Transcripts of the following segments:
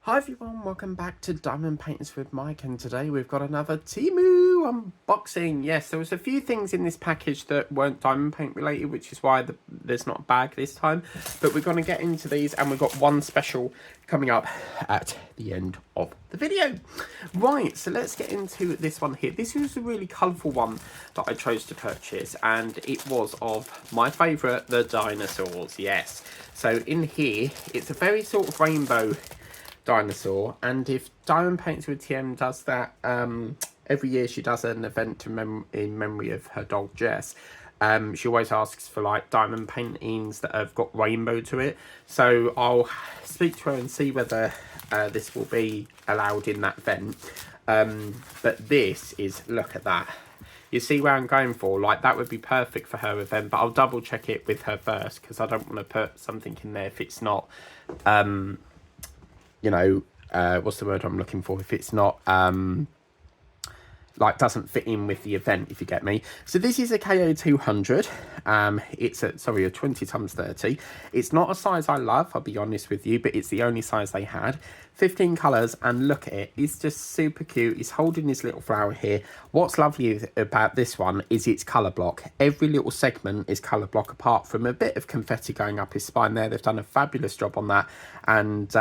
Hi everyone, welcome back to Diamond Painters with Mike, and today we've got another Temu unboxing. Yes, there was a few things in this package that weren't diamond paint related, which is why there's not a bag this time. But we're going to get into these, and we've got one special coming up at the end of the video. Right, so let's get into this one here. This was a really colourful one that I chose to purchase, and it was of my favourite, the dinosaurs, yes. So in here, it's a very sort of rainbow dinosaur, and if Diamond Paints with TM does that every year, she does an event in memory of her dog Jess. She always asks for like diamond paintings that have got rainbow to it, so I'll speak to her and see whether this will be allowed in that event. But this is, look at that. You see where I'm going for? Like, that would be perfect for her event, but I'll double check it with her first, because I don't want to put something in there if it's not you know, what's the word I'm looking for? If it's not, like, doesn't fit in with the event, if you get me. So this is a KO 200. It's a 20 times 30. It's not a size I love, I'll be honest with you, but it's the only size they had. 15 colours, and look at it. It's just super cute. He's holding his little flower here. What's lovely about this one is its colour block. Every little segment is colour block, apart from a bit of confetti going up his spine there. They've done a fabulous job on that. And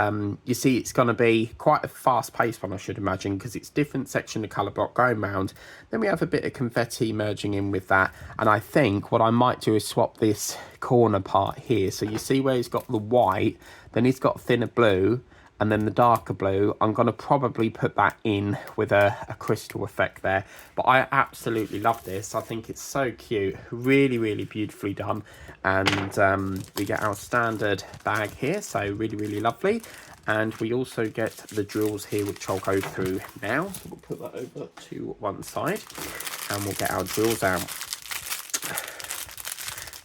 you see it's going to be quite a fast-paced one, I should imagine, because it's different section of colour block going round. Then we have a bit of confetti merging in with that. And I think what I might do is swap this corner part here. So you see where he's got the white, then he's got thinner blue, and then the darker blue. I'm going to probably put that in with a crystal effect there. But I absolutely love this. I think it's so cute. Really, really beautifully done. And we get our standard bag here. So really, really lovely. And we also get the drills here, which I'll go through now. So we'll put that over to one side. And we'll get our drills out.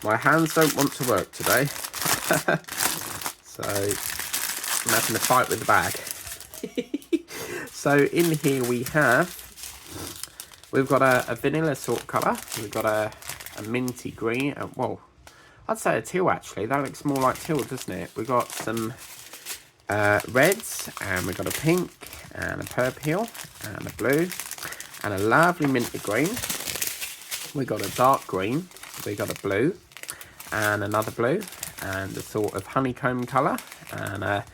My hands don't want to work today. So I'm having a fight with the bag. So in here we've got a vanilla sort of colour. We've got a minty green. Well, I'd say a teal actually. That looks more like teal, doesn't it? We've got some reds, and we've got a pink and a purple and a blue and a lovely minty green. We've got a dark green. We've got a blue and another blue and a sort of honeycomb colour and a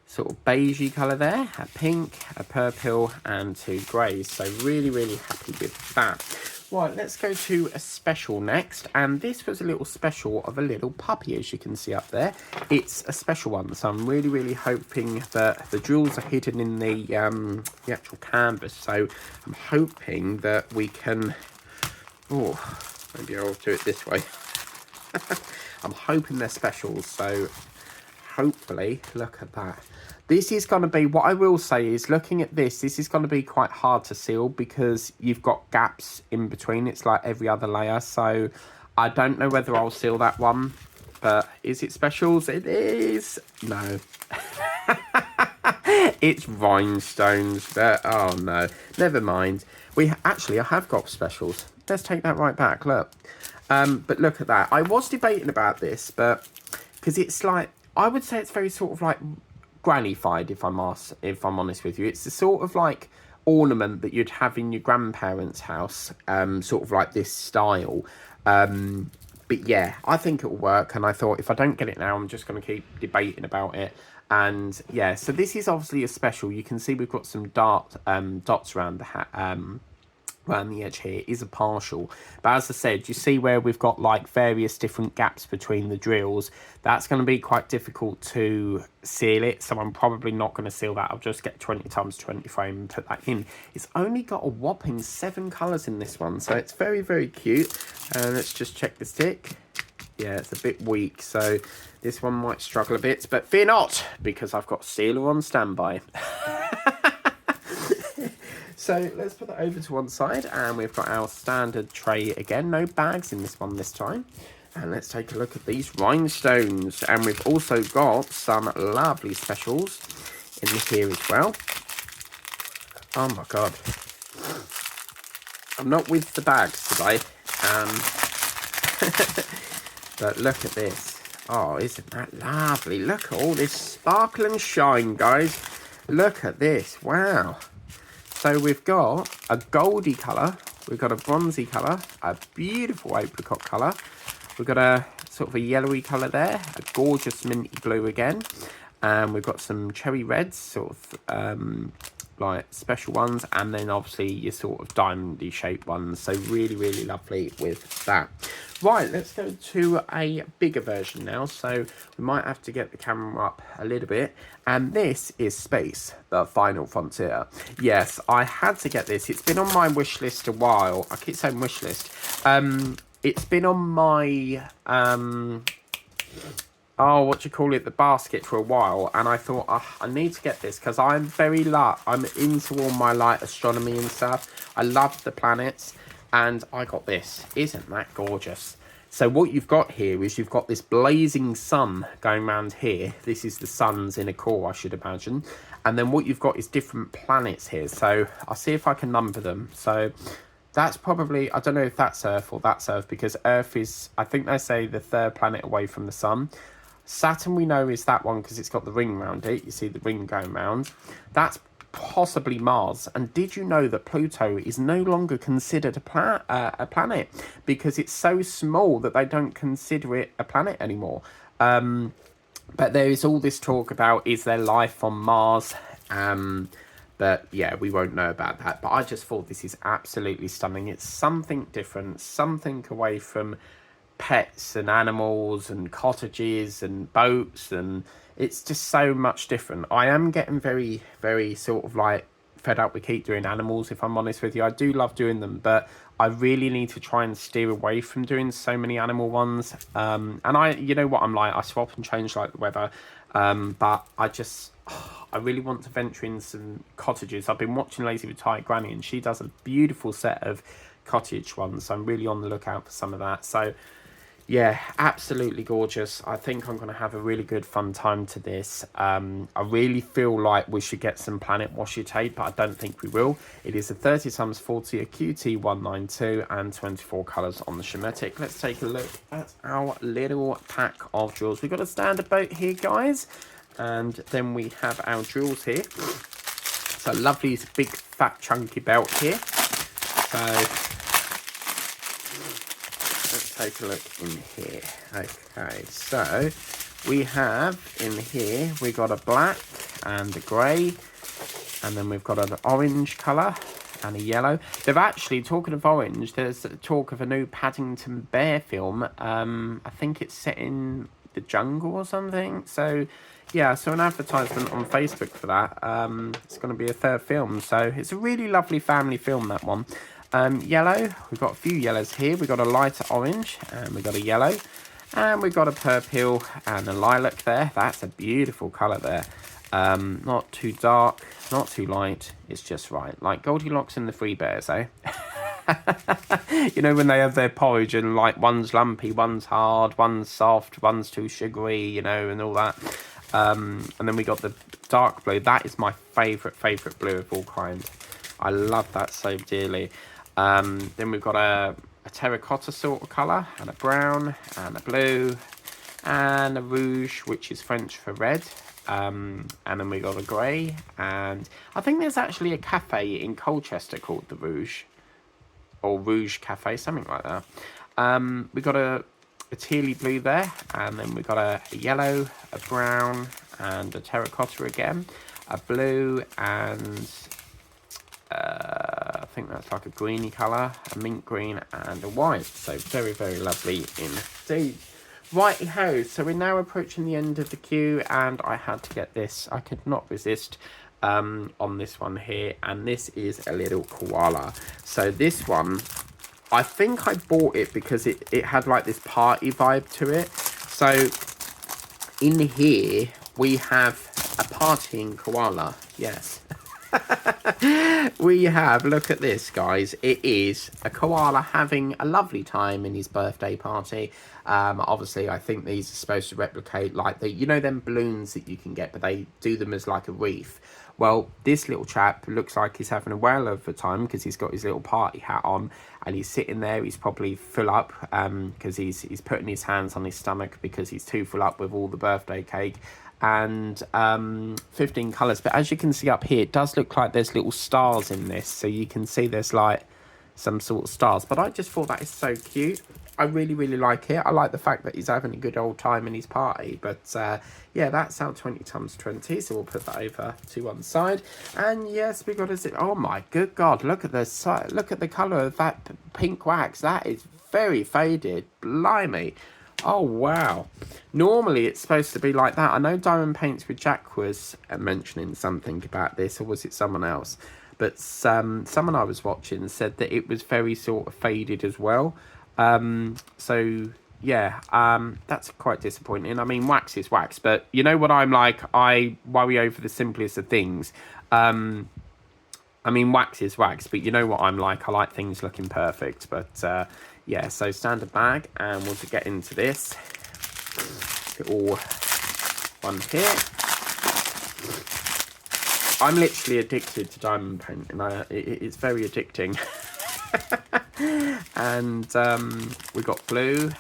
sort of beigey colour there, a pink, a purple and two greys. So really, really happy with that. Right, let's go to a special next, and this was a little special of a little puppy, as you can see up there. It's a special one, so I'm really, really hoping that the jewels are hidden in the actual canvas. So I'm hoping that we can, maybe I'll do it this way. I'm hoping they're specials, so hopefully, look at that. This is going to be, what I will say is, looking at this is going to be quite hard to seal because you've got gaps in between. It's like every other layer, so I don't know whether I'll seal that one. But is it specials? It is. No. It's rhinestones. Oh no, never mind. I have got specials. Let's take that right back, look. But look at that. I was debating about this, but because it's like, I would say it's very sort of like grannified, if I'm honest with you. It's the sort of like ornament that you'd have in your grandparents' house, sort of like this style. But yeah, I think it'll work, and I thought if I don't get it now, I'm just going to keep debating about it. And yeah, so this is obviously a special. You can see we've got some dots around the hat, around the edge here. Is a partial, but as I said, you see where we've got like various different gaps between the drills. That's going to be quite difficult to seal it, so I'm probably not going to seal that. I'll just get 20 times 20 frame and put that in. It's only got a whopping 7 colours in this one, so it's very, very cute. And let's just check the stick. Yeah, it's a bit weak, so this one might struggle a bit, but fear not, because I've got sealer on standby. So let's put that over to one side, and we've got our standard tray again. No bags in this one this time. And let's take a look at these rhinestones. And we've also got some lovely specials in here as well. Oh my god. I'm not with the bags today. But look at this. Oh, isn't that lovely? Look at all this sparkle and shine, guys. Look at this. Wow. So we've got a goldy colour. We've got a bronzy colour. A beautiful apricot colour. We've got a sort of a yellowy colour there. A gorgeous minty blue again. And we've got some cherry reds, sort of like special ones, and then obviously your sort of diamondy shaped ones. So really, really lovely with that. Right, let's go to a bigger version now. So we might have to get the camera up a little bit. And this is Space, the Final Frontier. Yes, I had to get this. It's been on my wish list a while. I keep saying wish list. It's been on my the basket for a while, and I thought, I need to get this because I'm I'm into all my like astronomy and stuff. I love the planets, and I got this. Isn't that gorgeous? So what you've got here is you've got this blazing sun going around here. This is the sun's inner core, I should imagine. And then what you've got is different planets here. So I'll see if I can number them. So that's probably, I don't know if that's Earth or that's Earth, because Earth is, I think they say, the third planet away from the sun. Saturn we know is that one because it's got the ring around it. You see the ring going round. That's possibly Mars. And did you know that Pluto is no longer considered a planet because it's so small that they don't consider it a planet anymore? But there is all this talk about, is there life on Mars? But yeah, we won't know about that. But I just thought this is absolutely stunning. It's something different, something away from pets and animals and cottages and boats, and it's just so much different. I am getting very, very sort of like fed up with keep doing animals, if I'm honest with you. I do love doing them, but I really need to try and steer away from doing so many animal ones. And you know what I'm like, I swap and change like the weather. But I really want to venture in some cottages. I've been watching Lazy Retired Granny, and she does a beautiful set of cottage ones. So I'm really on the lookout for some of that. So yeah, absolutely gorgeous. I think I'm going to have a really good fun time to this. I really feel like we should get some planet washi tape, but I don't think we will. It is a 30x40, a QT192, and 24 colours on the Shemetic. Let's take a look at our little pack of drills. We've got a standard boat here, guys. And then we have our drills here. So lovely big fat chunky belt here. So let's take a look in here. Okay, so we have in here, we got a black and a grey, and then we've got an orange colour and a yellow. They've actually, talking of orange, there's talk of a new Paddington Bear film. I think it's set in the jungle or something. So yeah, I saw an advertisement on Facebook for that. It's going to be a third film, so it's a really lovely family film, that one. Yellow, we've got a few yellows here. We've got a lighter orange, and we've got a yellow, and we've got a purple and a lilac there. That's a beautiful colour there. Not too dark, not too light, it's just right. Like Goldilocks and the Three Bears, eh? You know, when they have their porridge and like one's lumpy, one's hard, one's soft, one's too sugary, you know, and all that. And then we got the dark blue. That is my favourite blue of all kind. I love that so dearly. Then we've got a terracotta sort of colour, and a brown, and a blue, and a rouge, which is French for red. And then we got a grey, and I think there's actually a cafe in Colchester called the Rouge, or Rouge Cafe, something like that. We got a tealy blue there, and then we got a yellow, a brown, and a terracotta again, a blue, and I think that's like a greeny colour, a mint green, and a white. So very, very lovely indeed. Righty-ho, so we're now approaching the end of the queue, and I had to get this. I could not resist on this one here, and this is a little koala. So this one, I think I bought it because it had like this party vibe to it. So in here, we have a partying koala, yes. We have, look at this, guys. It is a koala having a lovely time in his birthday party. Obviously, I think these are supposed to replicate like the, you know, them balloons that you can get, but they do them as like a wreath. Well, this little chap looks like he's having a whale of a time because he's got his little party hat on, and he's sitting there. He's probably full up because he's putting his hands on his stomach because he's too full up with all the birthday cake. and 15 colours. But as you can see up here, it does look like there's little stars in this. So you can see there's like some sort of stars. But I just thought that is so cute. I really, really like it. I like the fact that he's having a good old time in his party. But yeah, that's our 20 times 20. So we'll put that over to one side. And yes, we got a zip. Oh my good God, look at the colour of that pink wax. That is very faded. Blimey. Oh wow. Normally it's supposed to be like that. I know Diamond Paints with Jack was mentioning something about this, or was it someone else? But someone I was watching said that it was very sort of faded as well. So yeah, that's quite disappointing. I mean, wax is wax, but you know what I'm like, I worry over the simplest of things. I mean, wax is wax, but you know what I'm like, I like things looking perfect. But yeah, so standard bag, and we'll get into this little one here. I'm literally addicted to diamond paint, and it's very addicting. And we got blue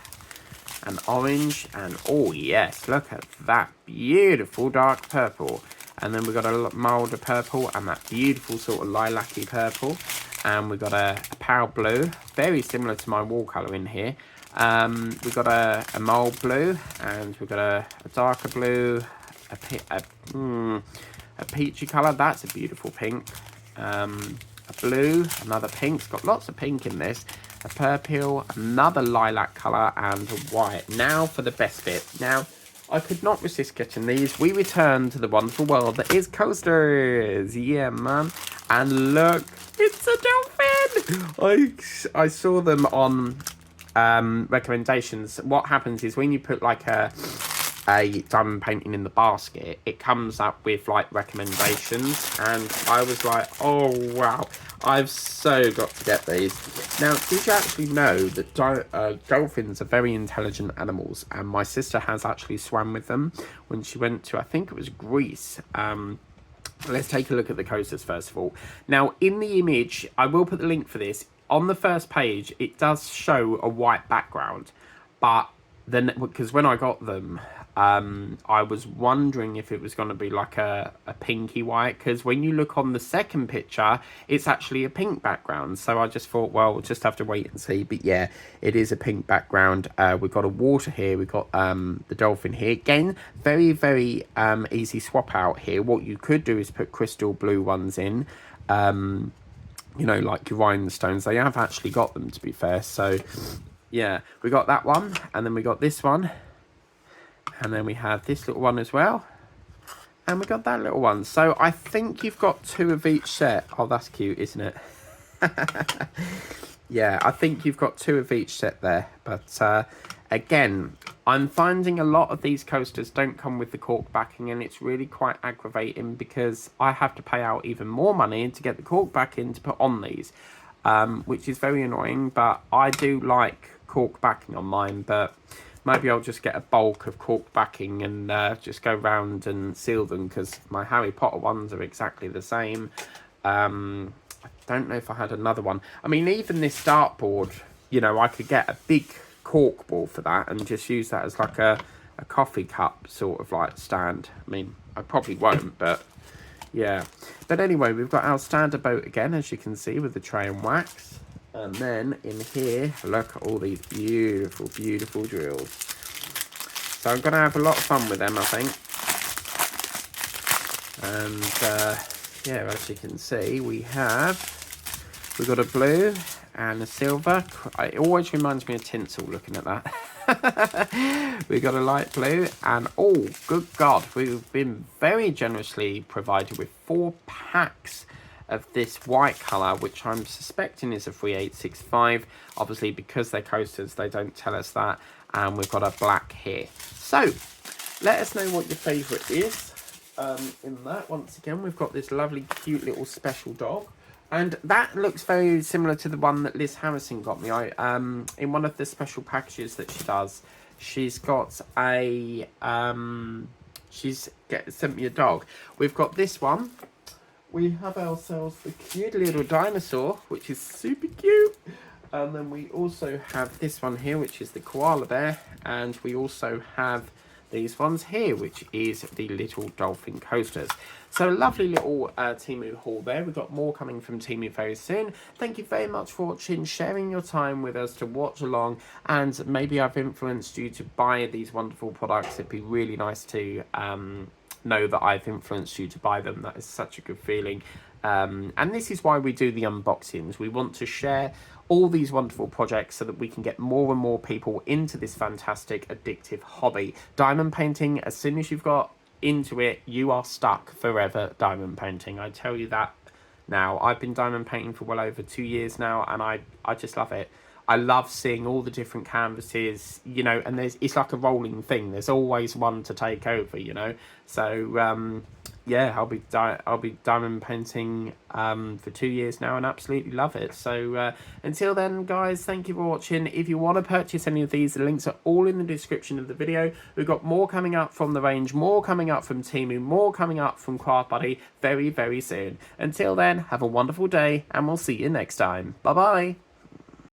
and orange, and oh yes, look at that beautiful dark purple. And then we got a milder purple and that beautiful sort of lilac-y purple. And we got a pale blue, very similar to my wall colour in here. We got a mild blue, and we've got a darker blue, a peachy colour. That's a beautiful pink. A blue, another pink. It's got lots of pink in this. A purple, another lilac colour, and a white. Now for the best bit. Now, I could not resist getting these. We return to the wonderful world that is coasters. Yeah, man. And look, it's a dolphin. I saw them on recommendations. What happens is when you put like a diamond painting in the basket, it comes up with like recommendations, and I was like, oh wow, I've so got to get these. Now, did you actually know that dolphins are very intelligent animals, and my sister has actually swam with them when she went to, I think it was Greece. Let's take a look at the coasters first of all. Now, in the image, I will put the link for this. On the first page, it does show a white background, but then, because when I got them, I was wondering if it was going to be like a pinky white, because when you look on the second picture, it's actually a pink background. So I just thought, well, we'll just have to wait and see. But yeah, it is a pink background. We've got a water here. We've got the dolphin here. Again, very, very easy swap out here. What you could do is put crystal blue ones in, you know, like your rhinestones. They have actually got them, to be fair. So yeah, we got that one, and then we got this one. And then we have this little one as well. And we got that little one. So I think you've got two of each set. Oh, that's cute, isn't it? Yeah, I think you've got two of each set there. But again, I'm finding a lot of these coasters don't come with the cork backing. And it's really quite aggravating because I have to pay out even more money to get the cork backing to put on these. Which is very annoying. But I do like cork backing on mine. But maybe I'll just get a bulk of cork backing and just go round and seal them, because my Harry Potter ones are exactly the same. I don't know if I had another one. I mean, even this dartboard, you know, I could get a big cork ball for that and just use that as like a coffee cup sort of like stand. I mean, I probably won't, but yeah. But anyway, we've got our standard boat again, as you can see, with the tray and wax. And then in here, look at all these beautiful, beautiful drills. So I'm going to have a lot of fun with them, I think. And yeah, as you can see, we've got a blue and a silver. It always reminds me of tinsel looking at that. We got a light blue, and oh, good God, we've been very generously provided with 4 packs of this white colour, which I'm suspecting is a 3865. Obviously, because they're coasters, they don't tell us that. And we've got a black here. So, let us know what your favourite is. In that, once again, we've got this lovely, cute little special dog. And that looks very similar to the one that Liz Harrison got me. In one of the special packages that she does, she's got a... sent me a dog. We've got this one. We have ourselves the cute little dinosaur, which is super cute. And then we also have this one here, which is the koala bear. And we also have these ones here, which is the little dolphin coasters. So lovely little Temu haul there. We've got more coming from Temu very soon. Thank you very much for watching, sharing your time with us to watch along, and maybe I've influenced you to buy these wonderful products. It'd be really nice to know that I've influenced you to buy them. That is such a good feeling. And this is why we do the unboxings. We want to share all these wonderful projects so that we can get more and more people into this fantastic addictive hobby. Diamond painting, as soon as you've got into it, you are stuck forever diamond painting. I tell you that now. I've been diamond painting for well over 2 years now, and I just love it. I love seeing all the different canvases, you know, and it's like a rolling thing. There's always one to take over, you know. So yeah, I'll be diamond painting for 2 years now and absolutely love it. So until then, guys, thank you for watching. If you want to purchase any of these, the links are all in the description of the video. We've got more coming up from the range, more coming up from Temu, more coming up from Craft Buddy very, very soon. Until then, have a wonderful day, and we'll see you next time. Bye bye.